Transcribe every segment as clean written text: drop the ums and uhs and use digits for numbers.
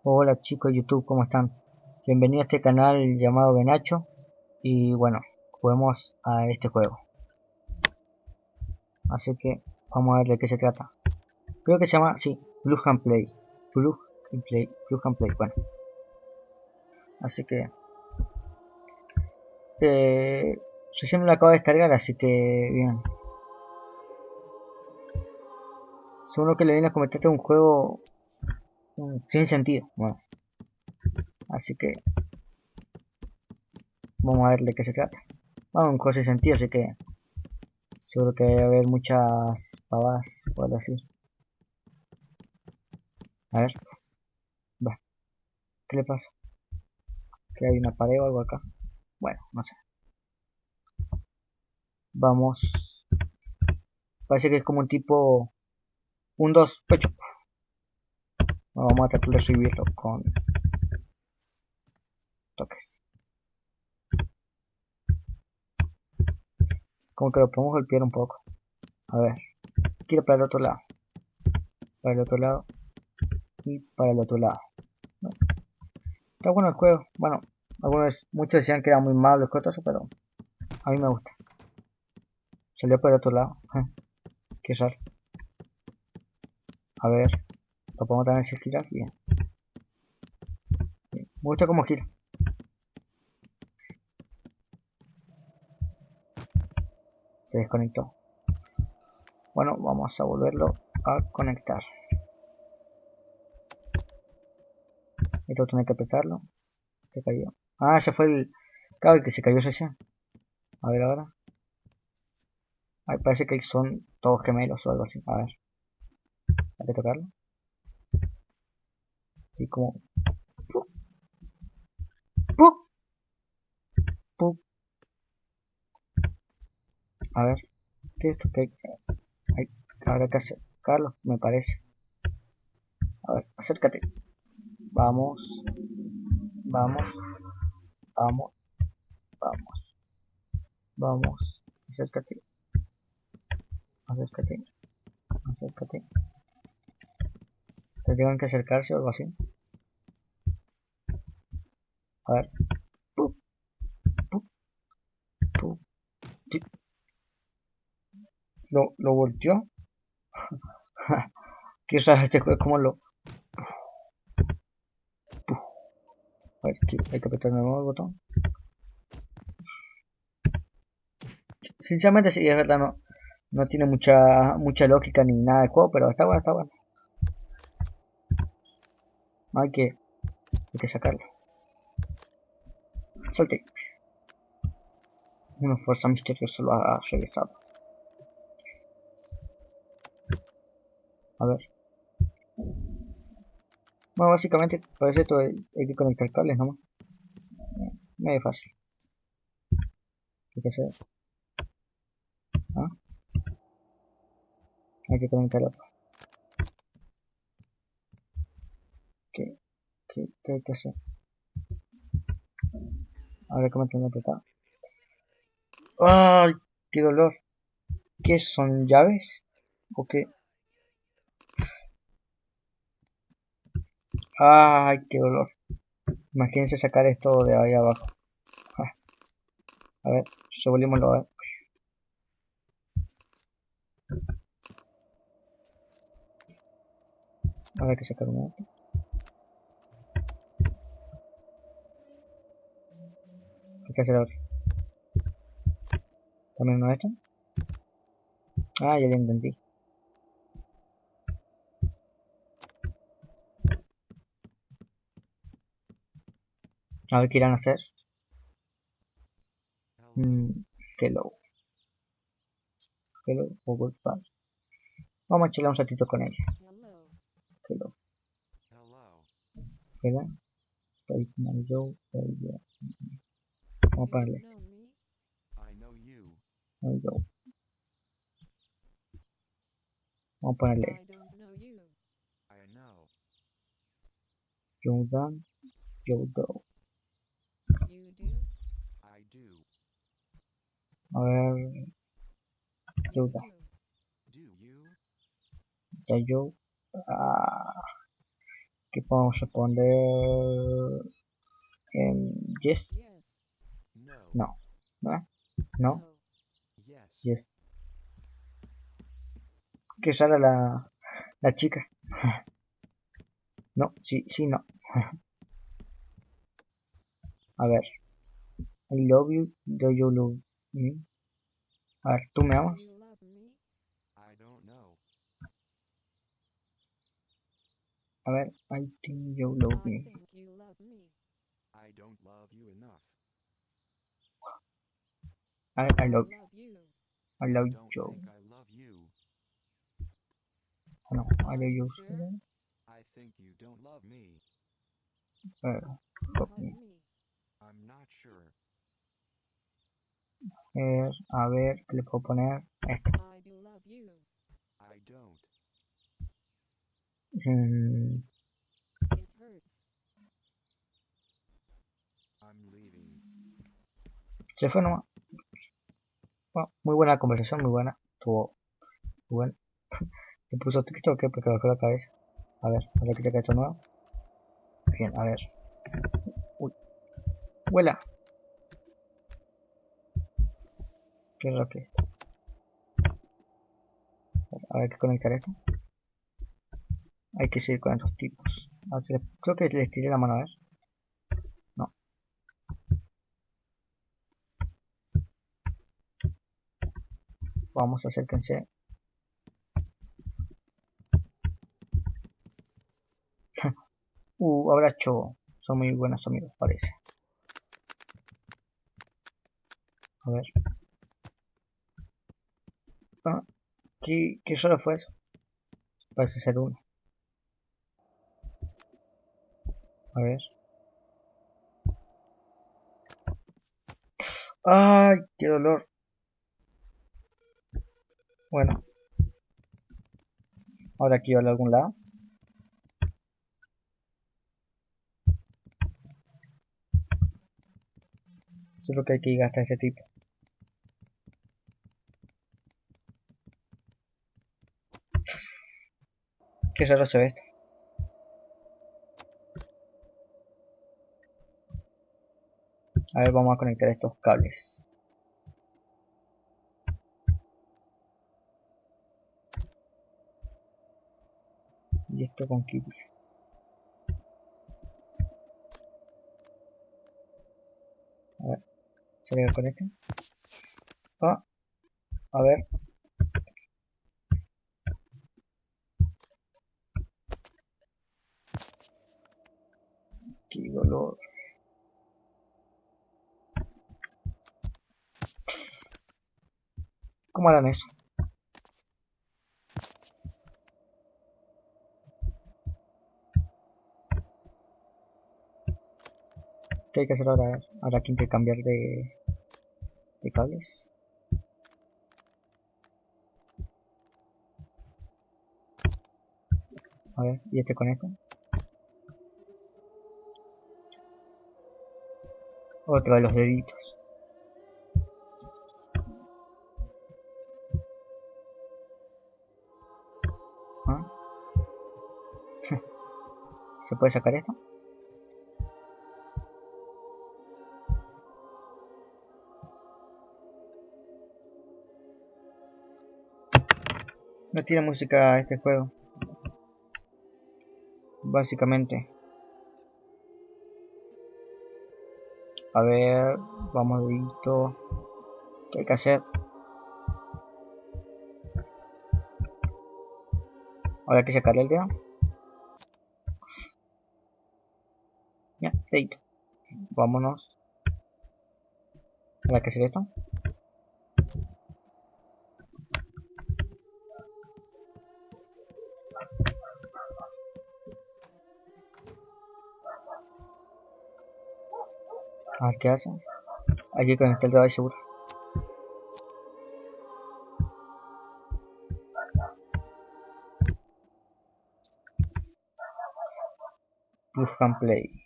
Hola chicos de YouTube, ¿cómo están? Bienvenidos a este canal llamado Benacho. Y bueno, juguemos a este juego. Así que vamos a ver de qué se trata. Creo que se llama, sí, Plug and Play. Plug and Play, bueno. Así que recién me lo acabo de descargar, así que bien. Según lo que le viene a comentar, este es un juego sin sentido. Bueno, así que vamos a ver de qué se trata. Bueno, un juego sin sentido, así que seguro que va a haber muchas pavadas, puedo decir. A ver, va, ¿qué le pasa? Que hay una pared o algo acá. Bueno, no sé. Vamos. Parece que es como un tipo. Un 2 pecho. Vamos a tratar de subirlo con toques. Como que lo podemos golpear un poco. A ver. Quiero para el otro lado. Para el otro lado. Y para el otro lado. Bueno, está bueno el juego. Bueno, muchos decían que era muy malo el cotoso, pero a mí me gusta. Salió para el otro lado. Qué raro. A ver. Lo podemos también hacer girar. Bien. Bien. Me gusta cómo gira. Se desconectó. Bueno, vamos a volverlo a conectar. Esto tiene que apretarlo. Se cayó. Ah, ese fue el cable que se cayó recién. A ver ahora. Ay, parece que son todos gemelos o algo así. A ver. Hay que tocarlo. Y como. ¡Pup! ¡Pup! ¡Pup! A ver. ¿Qué es esto? ¿Qué hay? Habrá que acercarlo, me parece. A ver, acércate. Vamos. Vamos. Vamos. Vamos. Vamos. Acércate. Acércate. Acércate. Tendrían que acercarse o algo así. A ver. ¡Pup! ¡Pup! ¡Pup! Sí. Lo volteó. Quizás este juego es como lo. A ver, hay que apretar de nuevo el botón. Sinceramente, sí, es verdad, no tiene mucha lógica ni nada del juego, pero está bueno, está bueno. Hay que, hay que sacarlo. Salte. Una fuerza misteriosa lo ha regresado. A ver. Bueno, básicamente, parece esto hay que conectar cables nomás. Medio fácil. Hay que hacer. ¿Ah? Hay que conectar otro. ¿Qué hay que hacer? Ahora que me tengo apretado. ¡Ay! ¡Qué dolor! ¿Qué son llaves? ¿O qué? ¡Ay! ¡Qué dolor! Imagínense sacar esto de ahí abajo. Ah, a ver, revolvémoslo a ver. Ahora hay que sacar uno. Hay que hacer otro. ¿También uno de estos? Ah, ya lo entendí. A ver qué irán a hacer. Hello. Hello o goodbye. Vamos a chilar un ratito con ella. Hello. Hello. Take my job. Vamos a ponerle. My job. Vamos a ponerle esto. You done. You go. A ver. You done. Ya yo. Ah. que podemos responder yes, no, no, no, yes. Qué rara la chica. No, sí, sí, no. A ver, I love you, do you love me? A ver, ¿tú me amas? A ver, I think you love me. A ver, I love you. I love you. No, I love you. Love me. A ver, ¿qué le puedo poner? Esto. Mm, se fue nomás. Bueno, muy buena conversación, muy buena. Estuvo muy buena. ¿Le puso TikTok o qué? Porque me fue la cabeza. A ver, ahora que te cae esto nuevo. Bien, a ver. Uy, vuela. Qué rápido. A ver qué conectar esto. Hay que seguir con estos tipos. Creo que les tiré la mano, a ver. No. Vamos, acérquense. Abracho. Son muy buenos amigos, parece. A ver. Ah, ¿qué solo fue eso? Parece ser uno. A ver. ¡Ay! ¡Qué dolor! Bueno, ahora aquí va a algún lado. Eso es lo que hay que gastar este tipo. Qué raro se ve esto. A ver, vamos a conectar estos cables. Y esto con Kitty. A ver, ¿se le conecta? Ah, a ver. Qué dolor. ¿Cómo harán eso? ¿Qué hay que hacer ahora? Habrá que intercambiar de cables. A ver, ¿y este conecta? Otro de los deditos. ¿Ah? ¿Se puede sacar esto? No tiene música este juego. Básicamente. A ver, vamos dedito. ¿Qué hay que hacer? Ahora hay que sacarle el dedo. Ya, dedito. Vámonos. Ahora hay que hacer esto. A ver qué hace. Hay que conectar el dedo ahí seguro. Plug and play.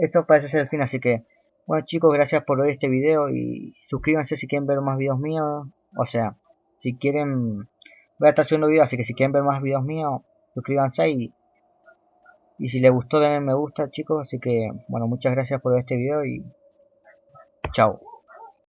Esto parece ser el fin, así que bueno chicos, gracias por ver este video y suscríbanse si quieren ver más videos míos. O sea, si quieren voy a estar subiendo videos, así que si quieren ver más videos míos, suscríbanse y si les gustó denle me gusta, chicos. Así que, bueno, muchas gracias por ver este video y chao.